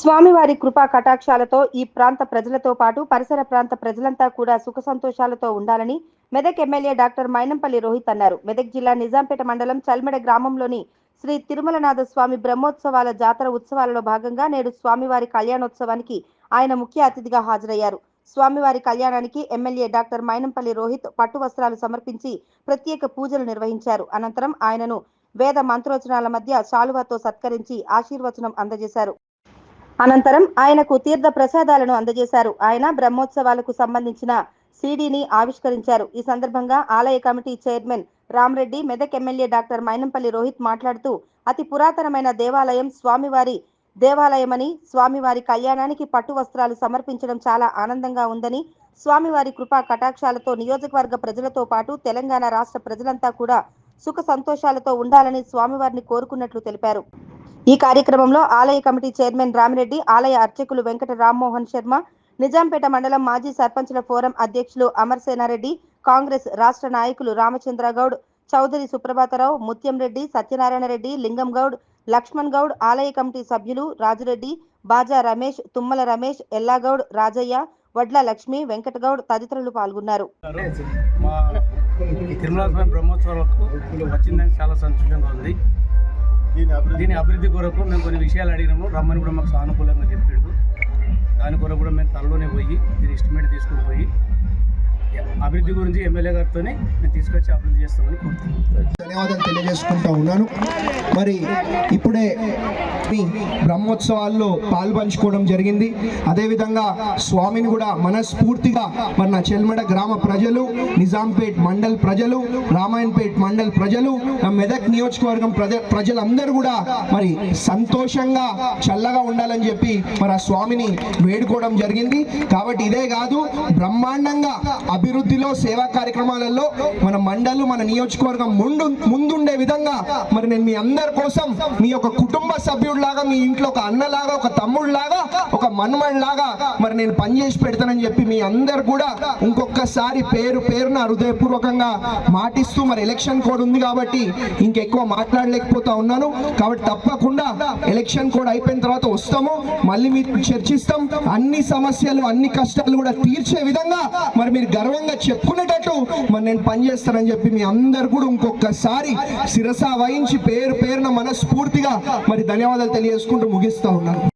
స్వామివారి కృపా కటాక్షాలతో ఈ ప్రాంత ప్రజలతో పాటు పరిసర ప్రాంత ప్రజలంతా కూడా సుఖ సంతోషాలతో ఉండాలని మెదక్ ఎమ్మెల్యే డాక్టర్ మైనంపల్లి రోహిత్ అన్నారు. మెదక్ జిల్లా నిజాంపేట మండలం చల్మెడ గ్రామంలోని శ్రీ తిరుమలనాథ స్వామి బ్రహ్మోత్సవాల జాతర ఉత్సవాలలో భాగంగా నేడు స్వామివారి కళ్యాణోత్సవానికి ఆయన ముఖ్య అతిథిగా హాజరయ్యారు. స్వామివారి కళ్యాణానికి ఎమ్మెల్యే డాక్టర్ మైనంపల్లి రోహిత్ పట్టు వస్త్రాలు సమర్పించి ప్రత్యేక పూజలు నిర్వహించారు. అనంతరం ఆయనను వేద మంత్రోచ్చరణల మధ్య శాలువాతో సత్కరించి ఆశీర్వచనం అందజేశారు. అనంతరం ఆయనకు తీర్థ ప్రసాదాలను అందజేశారు. ఆయన బ్రహ్మోత్సవాలకు సంబంధించిన సీడీని ఆవిష్కరించారు. ఈ సందర్భంగా ఆలయ committee chairman Rama Reddy, Medak MLA doctor Mynampally Rohit మాట్లాడుతూ అతి పురాతనమైన దేవాలయం స్వామివారి దేవాలయమని, స్వామివారి కళ్యాణానికి పట్టు వస్త్రాలు సమర్పించడం చాలా ఆనందంగా ఉందని, స్వామివారి కృపా కటాక్షాలతో నియోజకవర్గ ప్రజలతో పాటు తెలంగాణ రాష్ట్ర ప్రజలంతా కూడా సుఖ సంతోషాలతో ఉండాలని స్వామివారిని కోరుకున్నట్లు తెలిపారు. ఈ కార్యక్రమంలో ఆలయ కమిటీ చైర్మన్ రామిరెడ్డి, ఆలయ అర్చకులు వెంకట రామ్మోహన్ శర్మ, నిజాంపేట మండలం మాజీ సర్పంచుల ఫోరం అధ్యక్షులు అమర్సేనారెడ్డి, కాంగ్రెస్ రాష్ట్ర నాయకులు రామచంద్ర గౌడ్, చౌదరి సుప్రభాతరావు, ముత్యం రెడ్డి, సత్యనారాయణ రెడ్డి, లింగం గౌడ్, లక్ష్మణ్ గౌడ్, ఆలయ కమిటీ సభ్యులు రాజురెడ్డి, బాజా రమేష్, తుమ్మల రమేష్, ఎల్లాగౌడ్, రాజయ్య, వడ్ల లక్ష్మి, వెంకటగౌడ్ తదితరులు పాల్గొన్నారు. చాలా సంతోషంగా ఉంది. దీని అభివృద్ధి కొరకు మేము కొన్ని విషయాలు అడిగినాము. రమ్మని కూడా మాకు సానుకూలంగా చెప్పాడు. దాని కొరకు కూడా మేము త్వరలోనే పోయి దీని ఎస్టిమేట్ తీసుకుని పోయి అభివృద్ధి గురించి ఎమ్మెల్యే గారితో మేము తీసుకొచ్చి అభివృద్ధి చేస్తామని కోరుతున్నాను. ధన్యవాదాలు తెలియజేసుకుంటా ఉన్నాను. మరి ఇప్పుడే బ్రహ్మోత్సవాల్లో పాల్పంచుకోవడం జరిగింది. అదేవిధంగా స్వామిని కూడా మనస్ఫూర్తిగా మరి నా చెల్మెడ గ్రామ ప్రజలు, నిజాంపేట్ మండల్ ప్రజలు, రామాయణపేట్ మండల్ ప్రజలు, మెదక్ నియోజకవర్గం ప్రజలందరూ కూడా మరి సంతోషంగా చల్లగా ఉండాలని చెప్పి మరి ఆ స్వామిని వేడుకోవడం జరిగింది. కాబట్టి ఇదే కాదు, బ్రహ్మాండంగా అభివృద్ధిలో సేవా కార్యక్రమాలలో మన మండలు, మన నియోజకవర్గం ముందుండే విధంగా మరి నేను మీ అందరి కోసం మీ యొక్క కుటుంబ సభ్యుడిలాగా, మీ ఇంట్లో ఒక అన్నలాగా, ఒక తమ్ముడిలాగా, ఒక మనమడిలాగా మరి నేను పనిచేసి పెడతానని చెప్పి మీ అందరు కూడా ఇంకొకసారి పేరున హృదయపూర్వకంగా మాటిస్తూ, మరి ఎలక్షన్ కోడ్ ఉంది కాబట్టి ఇంకెక్కువ మాట్లాడలేకపోతా ఉన్నాను. కాబట్టి తప్పకుండా ఎలక్షన్ కోడ్ అయిపోయిన తర్వాత వస్తాము, మళ్ళీ మీకు చర్చిస్తాం. అన్ని సమస్యలు, అన్ని కష్టాలు కూడా తీర్చే విధంగా మరి మీరు గర్వంగా చెప్పుకునేటట్టు మరి నేను పనిచేస్తానని చెప్పి మీ అందరు కూడా ఇంకొకసారి శిరస వహించి పేరున మనస్ఫూర్తిగా మరి ధన్యవాదాలు తెలియజేసుకుంటూ ముగిస్తా ఉన్నాను.